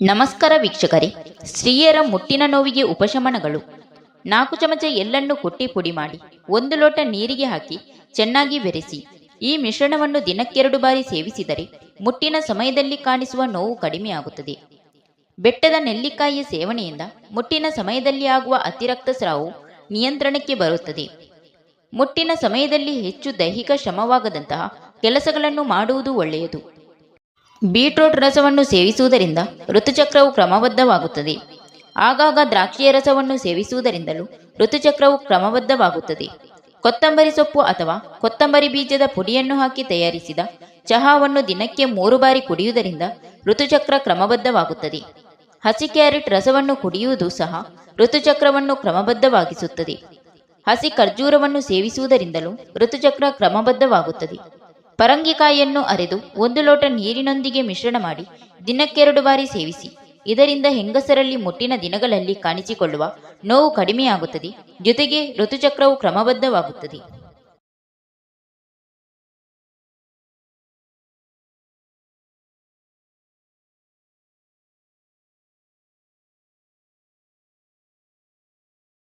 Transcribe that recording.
ನಮಸ್ಕಾರ ವೀಕ್ಷಕರೇ. ಸ್ತ್ರೀಯರ ಮುಟ್ಟಿನ ನೋವಿಗೆ ಉಪಶಮನಗಳು. 4 ಚಮಚ ಎಳ್ಳನ್ನು ಕುಟ್ಟಿ ಪುಡಿ ಮಾಡಿ 1 ಲೋಟ ನೀರಿಗೆ ಹಾಕಿ ಚೆನ್ನಾಗಿ ಬೆರೆಸಿ. ಈ ಮಿಶ್ರಣವನ್ನು ದಿನಕ್ಕೆ 2 ಬಾರಿ ಸೇವಿಸಿದರೆ ಮುಟ್ಟಿನ ಸಮಯದಲ್ಲಿ ಕಾಣಿಸುವ ನೋವು ಕಡಿಮೆಯಾಗುತ್ತದೆ. ಬೆಟ್ಟದ ನೆಲ್ಲಿಕಾಯಿಯ ಸೇವನೆಯಿಂದ ಮುಟ್ಟಿನ ಸಮಯದಲ್ಲಿ ಆಗುವ ಅತಿರಕ್ತಸ್ರಾವವು ನಿಯಂತ್ರಣಕ್ಕೆ ಬರುತ್ತದೆ. ಮುಟ್ಟಿನ ಸಮಯದಲ್ಲಿ ಹೆಚ್ಚು ದೈಹಿಕ ಶ್ರಮವಾಗದಂತಹ ಕೆಲಸಗಳನ್ನು ಮಾಡುವುದು ಒಳ್ಳೆಯದು. ಬೀಟ್ರೂಟ್ ರಸವನ್ನು ಸೇವಿಸುವುದರಿಂದ ಋತುಚಕ್ರವು ಕ್ರಮಬದ್ಧವಾಗುತ್ತದೆ. ಆಗಾಗ ದ್ರಾಕ್ಷಿಯ ರಸವನ್ನು ಸೇವಿಸುವುದರಿಂದಲೂ ಋತುಚಕ್ರವು ಕ್ರಮಬದ್ಧವಾಗುತ್ತದೆ. ಕೊತ್ತಂಬರಿ ಸೊಪ್ಪು ಅಥವಾ ಕೊತ್ತಂಬರಿ ಬೀಜದ ಪುಡಿಯನ್ನು ಹಾಕಿ ತಯಾರಿಸಿದ ಚಹಾವನ್ನು ದಿನಕ್ಕೆ 3 ಬಾರಿ ಕುಡಿಯುವುದರಿಂದ ಋತುಚಕ್ರ ಕ್ರಮಬದ್ಧವಾಗುತ್ತದೆ. ಹಸಿ ಕ್ಯಾರೆಟ್ ರಸವನ್ನು ಕುಡಿಯುವುದು ಸಹ ಋತುಚಕ್ರವನ್ನು ಕ್ರಮಬದ್ಧವಾಗಿಸುತ್ತದೆ. ಹಸಿ ಖರ್ಜೂರವನ್ನು ಸೇವಿಸುವುದರಿಂದಲೂ ಋತುಚಕ್ರ ಕ್ರಮಬದ್ಧವಾಗುತ್ತದೆ. ಪರಂಗಿಕಾಯಿಯನ್ನು ಅರೆದು 1 ಲೋಟ ನೀರಿನೊಂದಿಗೆ ಮಿಶ್ರಣ ಮಾಡಿ ದಿನಕ್ಕೆ 2 ಬಾರಿ ಸೇವಿಸಿ. ಇದರಿಂದ ಹೆಂಗಸರಲ್ಲಿ ಮುಟ್ಟಿನ ದಿನಗಳಲ್ಲಿ ಕಾಣಿಸಿಕೊಳ್ಳುವ ನೋವು ಕಡಿಮೆಯಾಗುತ್ತದೆ, ಜೊತೆಗೆ ಋತುಚಕ್ರವು ಕ್ರಮಬದ್ಧವಾಗುತ್ತದೆ.